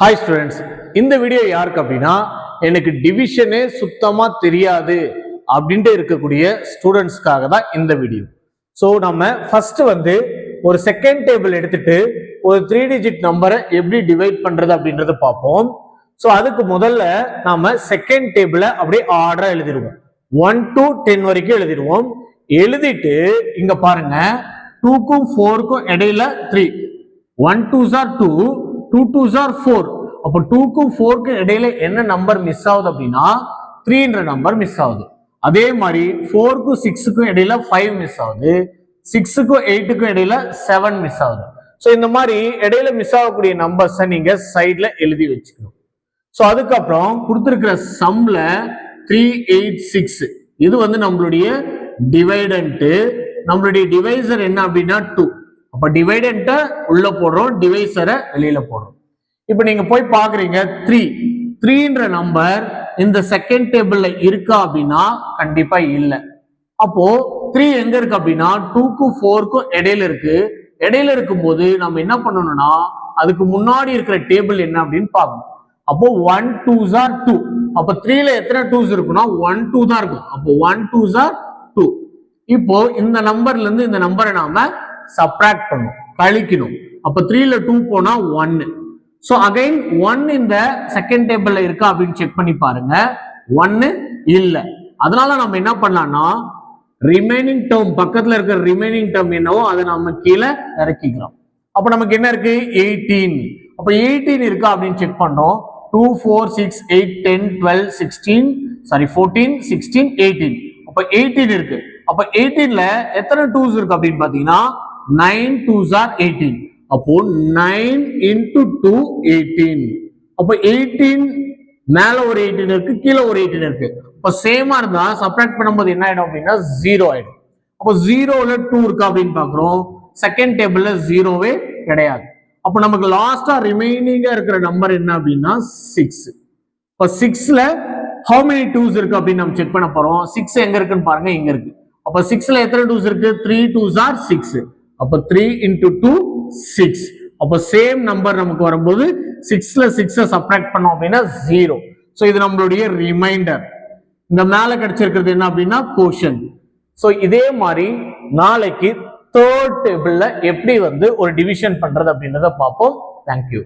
Hi students, இந்த video யாருக்கு அப்படின்னா எனக்கு டிவிஷனே சுத்தமா தெரியாது அப்படின்ட்டு இருக்கக்கூடிய ஸ்டூடெண்ட்ஸ்க்காக தான் இந்த வீடியோ. ஸோ நம்ம ஃபர்ஸ்ட் ஒரு செகண்ட் டேபிள் எடுத்துட்டு ஒரு 3 டிஜிட் நம்பரை எப்படி டிவைட் பண்றது அப்படின்றத பார்ப்போம். ஸோ அதுக்கு முதல்ல நாம செகண்ட் டேபிளை அப்படியே ஆர்டரா எழுதிடுவோம். 1 to 10 வரைக்கும் எழுதிடுவோம். எழுதிட்டு இங்க பாருங்க, 2க்கும் 4க்கும் இடையில 3, 1 2s are 2, 2 2s are 4. அப்போ 2க்கும் 4க்கும் இடையில என்ன நம்பர் மிஸ் ஆகுது அப்படின்னா 3ன்ற நம்பர் மிஸ் ஆகுது. அதே மாதிரி 4க்கும் 6க்கும் இடையில 5 மிஸ் ஆகுது, 6க்கும் 8க்கும் இடையில 7 மிஸ் ஆகுது. ஸோ இந்த மாதிரி இடையில மிஸ் ஆகக்கூடிய நம்பர்ஸை நீங்க சைட்ல எழுதி வச்சுக்கணும். ஸோ அதுக்கப்புறம் கொடுத்துருக்கிற சம்ல 386 இது நம்மளுடைய டிவைடன்ட், நம்மளுடைய டிவைசர் என்ன அப்படின்னா 2. அப்ப டிவைடன்ட்ட உள்ள போடுறோம், டிவைசரை வெளியில போடுறோம். இப்ப நீங்க போய் பாக்குறீங்க 3ன்ற நம்பர் இந்த செகண்ட் டேபிள்ல இருக்கா அப்படின்னா கண்டிப்பா இல்ல. அப்போ 3 எங்க இருக்கு அப்படின்னா 2க்கும் 4க்கும் இடையில இருக்கு. இடையில இருக்கும்போது நம்ம என்ன பண்ணணும்னா அதுக்கு முன்னாடி இருக்கிற டேபிள் என்ன அப்படின்னு பார்க்கணும். அப்போ 1 2s are 2. அப்ப 3ல எத்தனை 2s இருக்குன்னா 1 2 தான் இருக்கும். அப்போ 1 2s are 2. இப்போ இந்த நம்பர்ல இருந்து இந்த நம்பரை நாம சப்ராக்ட் பண்ணும், கழிக்கணும். அப்ப 3ல 2 போனா 1. சோ அகைன் 1 இந்த செகண்ட் டேபிள்ல இருக்கா அப்படின்னு செக் பண்ணி பாருங்க, 1 இல்ல. அதனால நம்ம என்ன பண்ணலாம்னா ரிமைனிங் டேர்ம், பக்கத்துல இருக்கிற ரிமைனிங் டேர்ம் என்னவோ அதை நம்ம கீழே இறக்கிக்கிறோம். அப்ப நமக்கு என்ன இருக்கு 18. அப்ப 18 இருக்கா அப்படின்னு செக் பண்றோம். 2 4 6 8 10 12 16 14 16 18. அப்ப 18 இருக்கு. அப்ப 18ல எத்தனை 2s இருக்கு அப்படின்னு பாத்தீங்கன்னா 9 2s are 18. அப்போ 9 into 2 18. அப்போ 18 மேல ஒரு 18 இருக்கு, கீழே ஒரு 18 இருக்கு. அப்ப சேமா இருந்தா சப்ட்ராக்ட் பண்ணும்போது என்ன ஆயிடும் அப்படின்னா 0 ஆயிடும். அப்போ 0ல 2 இருக்கா அப்படின்னு பாக்குறோம். செகண்ட் டேபிள்ல 0வே கிடையாது. அப்போ நமக்கு லாஸ்டா ரிமைனிங்கா இருக்கிற நம்பர் என்ன அப்படின்னா 6. இப்போ 6ல how many 2s இருக்கு அப்படின்னு நம்ம செக் பண்ண போறோம். 6 எங்க இருக்குன்னு பாருங்க, இங்க இருக்கு. அப்ப 6ல எத்தனை 2s இருக்கு? 3 2s are 6. அப்ப 3 into 2 6. அப்ப சேம் நம்பர் நமக்கு வரும்போது 6ல 6 சப்ட்ராக்ட் பண்ணோம் அப்படின்னா 0. சோ இது நம்மளுடைய ரிமைண்டர். இந்த மேல கிடைச்சிருக்கிறது என்ன அப்படின்னா கோஷன். சோ இதே மாதிரி நாளைக்கு தேர்ட் டேபிள்ல எப்படி ஒரு டிவிஷன் பண்றது அப்படின்றத பார்ப்போம். தேங்க்யூ.